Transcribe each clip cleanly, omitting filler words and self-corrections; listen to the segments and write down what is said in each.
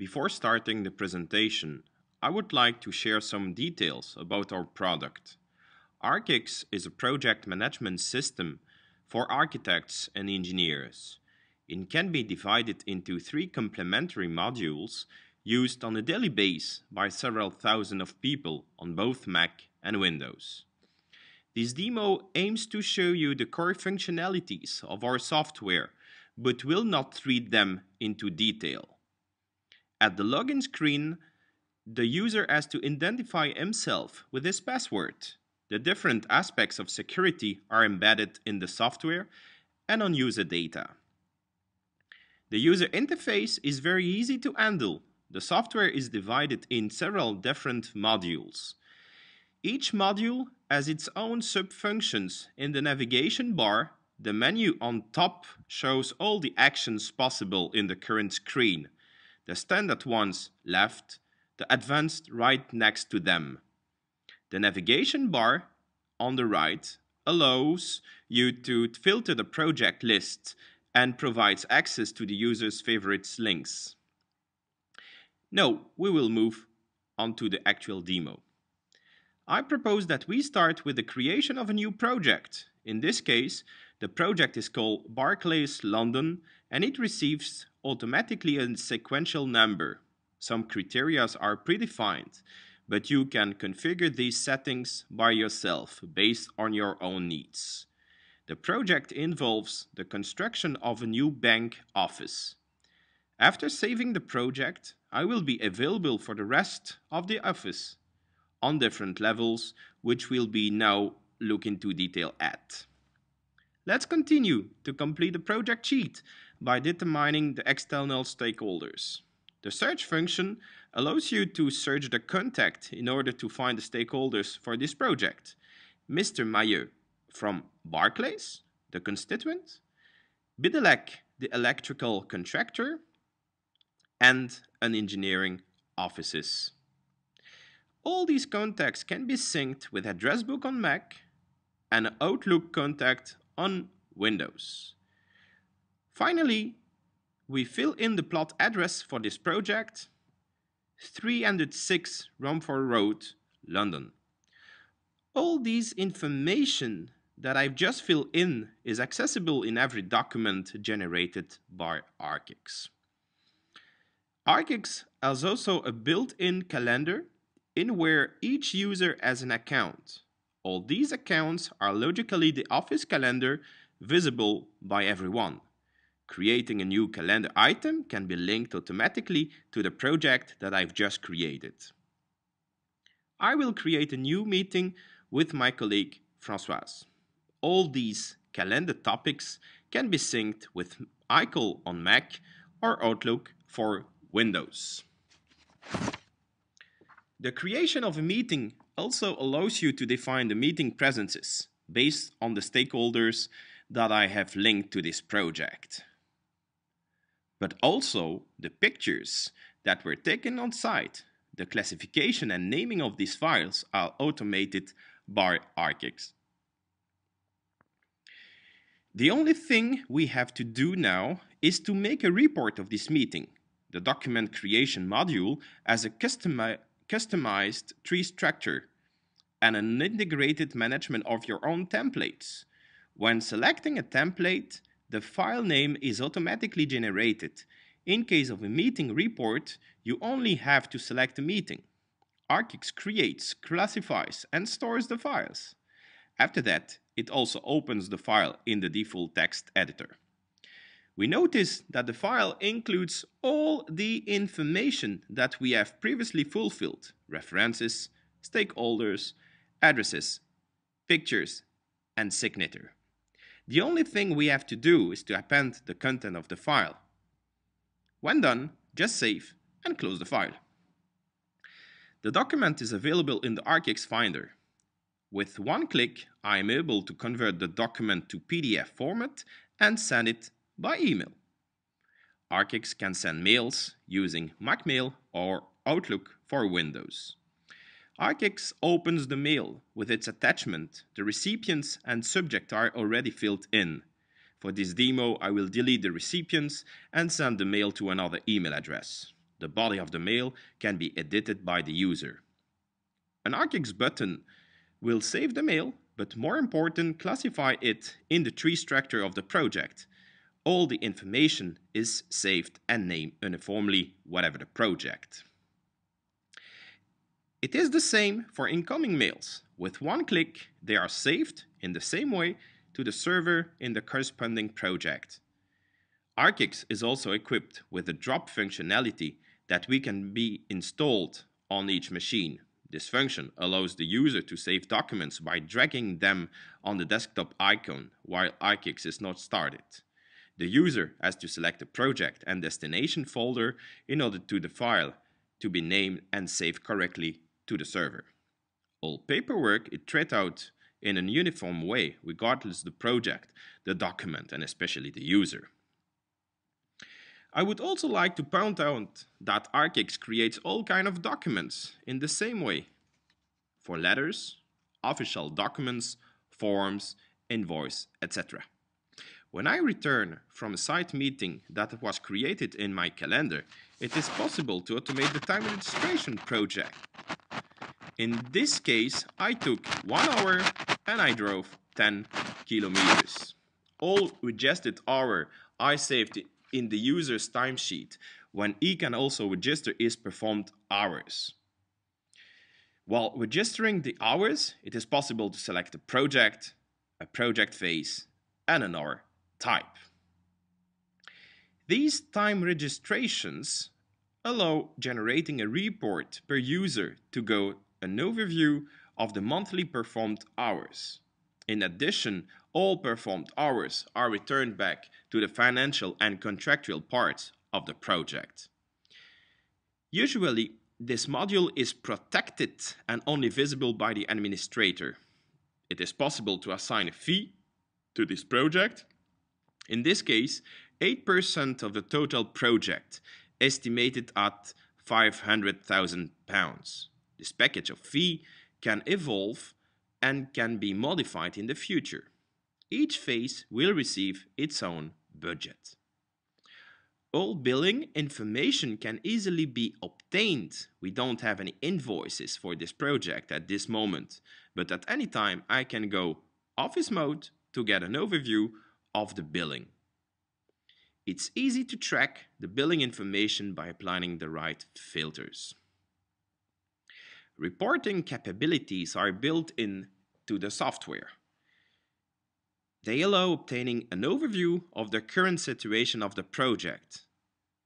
Before starting the presentation, I would like to share some details about our product. ArchX is a project management system for architects and engineers. It can be divided into 3 complementary modules used on a daily basis by several thousand of people on both Mac and Windows. This demo aims to show you the core functionalities of our software, but will not read them into detail. At the login screen, the user has to identify himself with his password. The different aspects of security are embedded in the software and on user data. The user interface is very easy to handle. The software is divided in several different modules. Each module has its own sub-functions. In the navigation bar, the menu on top shows all the actions possible in the current screen. The standard ones left, the advanced right next to them. The navigation bar on the right allows you to filter the project list and provides access to the user's favorites links. Now we will move on to the actual demo. I propose that we start with the creation of a new project. In this case, the project is called Barclays London and it receives automatically a sequential number. Some criteria are predefined, but you can configure these settings by yourself based on your own needs. The project involves the construction of a new bank office. After saving the project, I will be available for the rest of the office on different levels, which we'll be now look into detail at. Let's continue to complete the project sheet by determining the external stakeholders. The search function allows you to search the contact in order to find the stakeholders for this project. Mr. Mayer from Barclays, the constituent, Bidelek, the electrical contractor, and an engineering offices. All these contacts can be synced with Address Book on Mac and an Outlook contact on Windows. Finally, we fill in the plot address for this project, 306 Romford Road, London. All this information that I've just filled in is accessible in every document generated by ArchX. ArchX has also a built-in calendar in where each user has an account. All these accounts are logically the office calendar visible by everyone. Creating a new calendar item can be linked automatically to the project that I've just created. I will create a new meeting with my colleague Françoise. All these calendar topics can be synced with iCal on Mac or Outlook for Windows. The creation of a meeting also allows you to define the meeting presences based on the stakeholders that I have linked to this project. But also the pictures that were taken on site. The classification and naming of these files are automated by ArchX. The only thing we have to do now is to make a report of this meeting. The document creation module has a customized tree structure and an integrated management of your own templates. When selecting a template, the file name is automatically generated. In case of a meeting report, you only have to select a meeting. ArchX creates, classifies, and stores the files. After that, it also opens the file in the default text editor. We notice that the file includes all the information that we have previously fulfilled: references, stakeholders, addresses, pictures, and signature. The only thing we have to do is to append the content of the file. When done, just save and close the file. The document is available in the ArchX Finder. With one click, I am able to convert the document to PDF format and send it by email. ArchX can send mails using MacMail or Outlook for Windows. ArchX opens the mail with its attachment. The recipients and subject are already filled in. For this demo, I will delete the recipients and send the mail to another email address. The body of the mail can be edited by the user. An ArchX button will save the mail, but more important, classify it in the tree structure of the project. All the information is saved and named uniformly, whatever the project. It is the same for incoming mails. With one click, they are saved in the same way to the server in the corresponding project. ArchX is also equipped with a drop functionality that can be installed on each machine. This function allows the user to save documents by dragging them on the desktop icon while ArchX is not started. The user has to select the project and destination folder in order to the file to be named and saved correctly to the server. All paperwork is treated out in a uniform way regardless of the project, the document, and especially the user. I would also like to point out that ArchX creates all kinds of documents in the same way for letters, official documents, forms, invoice, etc. When I return from a site meeting that was created in my calendar, it is possible to automate the time registration project. In this case, I took 1 hour and I drove 10 kilometers. All registered hour I saved in the user's timesheet when he can also register his performed hours. While registering the hours, it is possible to select a project phase, and an hour type. These time registrations allow generating a report per user to go an overview of the monthly performed hours. In addition, all performed hours are returned back to the financial and contractual parts of the project. Usually, this module is protected and only visible by the administrator. It is possible to assign a fee to this project. In this case, 8% of the total project, estimated at £500,000. This package of fee can evolve and can be modified in the future. Each phase will receive its own budget. All billing information can easily be obtained. We don't have any invoices for this project at this moment, but at any time I can go Office mode to get an overview of the billing. It's easy to track the billing information by applying the right filters. Reporting capabilities are built into the software. They allow obtaining an overview of the current situation of the project.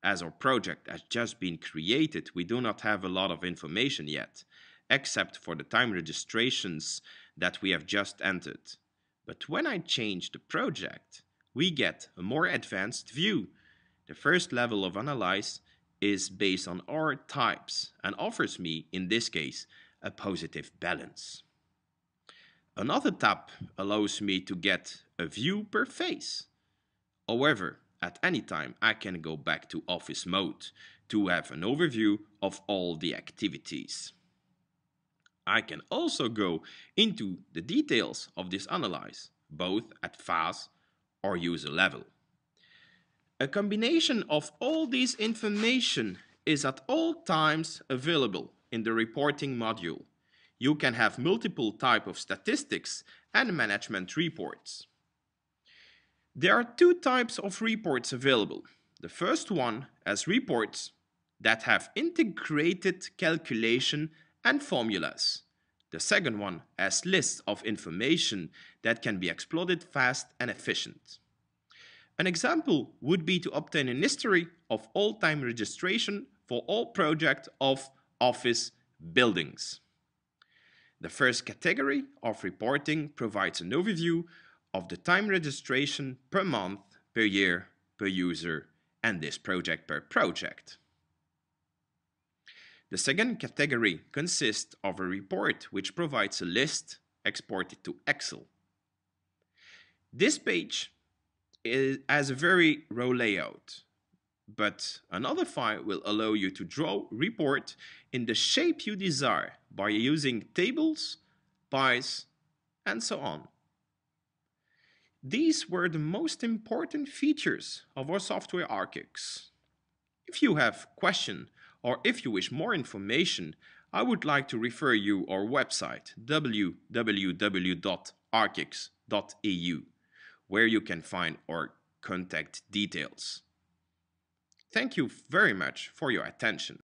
As our project has just been created, we do not have a lot of information yet, except for the time registrations that we have just entered. But when I change the project, we get a more advanced view. The first level of analysis is based on our types and offers me, in this case, a positive balance. Another tab allows me to get a view per phase. However, at any time I can go back to Office mode to have an overview of all the activities. I can also go into the details of this analysis, both at phase or user level. A combination of all these information is at all times available in the reporting module. You can have multiple types of statistics and management reports. There are two types of reports available. The first one has reports that have integrated calculation and formulas. The second one has lists of information that can be exploited fast and efficient. An example would be to obtain a history of all time registration for all projects of office buildings. The first category of reporting provides an overview of the time registration per month, per year, per user, and this project per project. The second category consists of a report which provides a list exported to Excel. This page has a very raw layout, but another file will allow you to draw a report in the shape you desire by using tables, pies, and so on. These were the most important features of our software ArchX. If you have questions Or if you wish more information, I would like to refer you our website www.archx.eu, where you can find our contact details. Thank you very much for your attention.